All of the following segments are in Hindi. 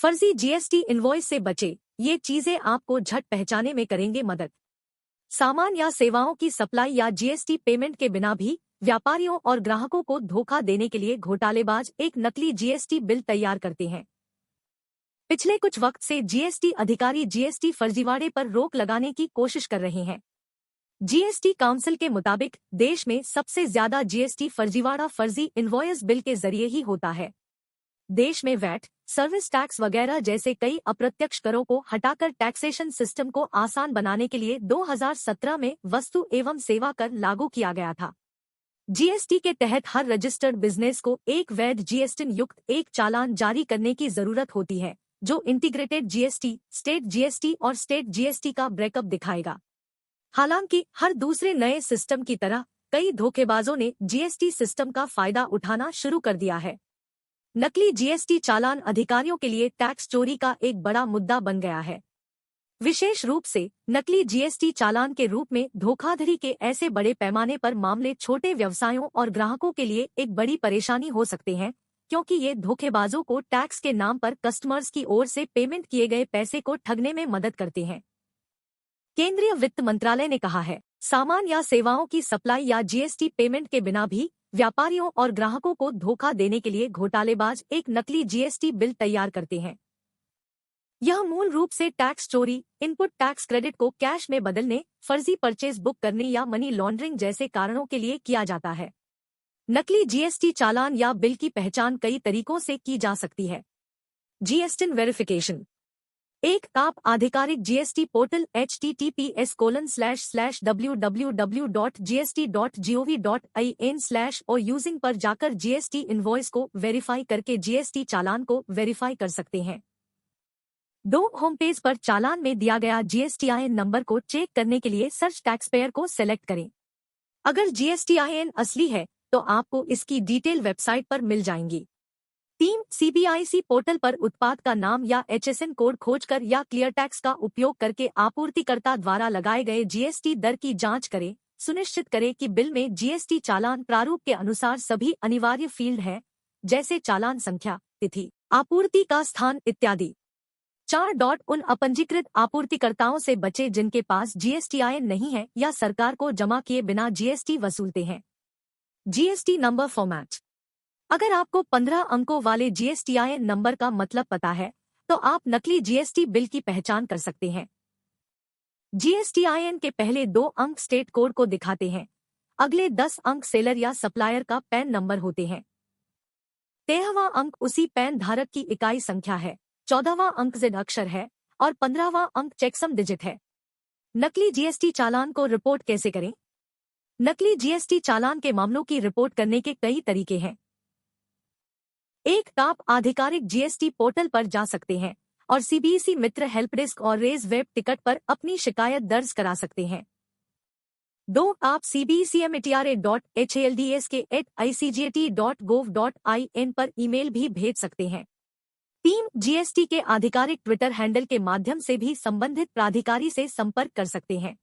फर्जी जीएसटी इनवॉइस से बचे। ये चीजें आपको झट पहचाने में करेंगे मदद। सामान या सेवाओं की सप्लाई या जीएसटी पेमेंट के बिना भी व्यापारियों और ग्राहकों को धोखा देने के लिए घोटालेबाज एक नकली जीएसटी बिल तैयार करते हैं। पिछले कुछ वक्त से जीएसटी अधिकारी जीएसटी फर्जीवाड़े पर रोक लगाने की कोशिश कर रहे हैं। जीएसटी काउंसिल के मुताबिक देश में सबसे ज्यादा जीएसटी फर्जीवाड़ा फर्जी इनवॉइस बिल के जरिए ही होता है। देश में वैट, सर्विस टैक्स वगैरह जैसे कई अप्रत्यक्ष करों को हटाकर टैक्सेशन सिस्टम को आसान बनाने के लिए 2017 में वस्तु एवं सेवा कर लागू किया गया था। जीएसटी के तहत हर रजिस्टर्ड बिजनेस को एक वैध जीएसटी युक्त एक चालान जारी करने की जरूरत होती है, जो इंटीग्रेटेड जीएसटी, स्टेट जीएसटी और स्टेट जीएसटी का ब्रेकअप दिखाएगा। हालांकि हर दूसरे नए सिस्टम की तरह कई धोखेबाजों ने जीएसटी सिस्टम का फायदा उठाना शुरू कर दिया है। नकली जीएसटी चालान अधिकारियों के लिए टैक्स चोरी का एक बड़ा मुद्दा बन गया है। विशेष रूप से नकली जीएसटी चालान के रूप में धोखाधड़ी के ऐसे बड़े पैमाने पर मामले छोटे व्यवसायों और ग्राहकों के लिए एक बड़ी परेशानी हो सकते हैं, क्योंकि ये धोखेबाजों को टैक्स के नाम पर कस्टमर्स की ओर से पेमेंट किए गए पैसे को ठगने में मदद करते हैं। केंद्रीय वित्त मंत्रालय ने कहा है, सामान या सेवाओं की सप्लाई या जीएसटी पेमेंट के बिना भी व्यापारियों और ग्राहकों को धोखा देने के लिए घोटालेबाज एक नकली जीएसटी बिल तैयार करते हैं। यह मूल रूप से टैक्स चोरी, इनपुट टैक्स क्रेडिट को कैश में बदलने, फर्जी परचेज बुक करने या मनी लॉन्ड्रिंग जैसे कारणों के लिए किया जाता है। नकली जीएसटी चालान या बिल की पहचान कई तरीकों से की जा सकती है। GST verification. एक आप आधिकारिक जीएसटी पोर्टल https://www.gst.gov.in/ और यूजिंग पर जाकर जीएसटी इनवॉइस को वेरीफाई करके जीएसटी चालान को वेरीफाई कर सकते हैं। 2 होम पेज पर चालान में दिया गया जीएसटीआईएन नंबर को चेक करने के लिए सर्च टैक्स पेयर को सेलेक्ट करें। अगर जीएसटीआईएन असली है तो आपको इसकी डिटेल वेबसाइट पर मिल जाएंगी। 3 सीबीआईसी पोर्टल पर उत्पाद का नाम या एचएसएन कोड खोजकर या क्लियर टैक्स का उपयोग करके आपूर्तिकर्ता द्वारा लगाए गए जीएसटी दर की जांच करें। सुनिश्चित करें कि बिल में जीएसटी चालान प्रारूप के अनुसार सभी अनिवार्य फील्ड हैं, जैसे चालान संख्या, तिथि, आपूर्ति का स्थान इत्यादि। 4. उन अपंजीकृत आपूर्तिकर्ताओं से बचे जिनके पास जीएसटीआईएन नहीं है या सरकार को जमा किए बिना जीएसटी वसूलते हैं। GST number format. अगर आपको 15 अंकों वाले जीएसटीआईएन नंबर का मतलब पता है, तो आप नकली जीएसटी बिल की पहचान कर सकते हैं। जीएसटीआईएन के पहले 2 अंक स्टेट कोड को दिखाते हैं। अगले 10 अंक सेलर या सप्लायर का पैन नंबर होते हैं। 13वां अंक उसी पैन धारक की इकाई संख्या है, 14वां अंक जेड अक्षर है और 15वां अंक चेकसम डिजिट है। नकली जीएसटी चालान को रिपोर्ट कैसे करें? नकली जीएसटी चालान के मामलों की रिपोर्ट करने के कई तरीके हैं। 1. आप आधिकारिक जीएसटी पोर्टल पर जा सकते हैं और सीबीएसई मित्र हेल्प डेस्क और रेज वेब टिकट पर अपनी शिकायत दर्ज करा सकते हैं। 2. आप cbcmtra.halds@icgt.gov.in पर ईमेल भी भेज सकते हैं। 3. जीएसटी के आधिकारिक ट्विटर हैंडल के माध्यम से भी संबंधित प्राधिकारी से संपर्क कर सकते हैं।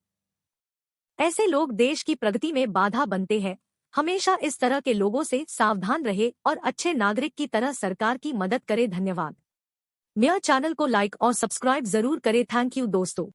ऐसे लोग देश की प्रगति में बाधा बनते हैं। हमेशा इस तरह के लोगों से सावधान रहे और अच्छे नागरिक की तरह सरकार की मदद करे। धन्यवाद। मेरा चैनल को लाइक और सब्सक्राइब जरूर करें। थैंक यू दोस्तों।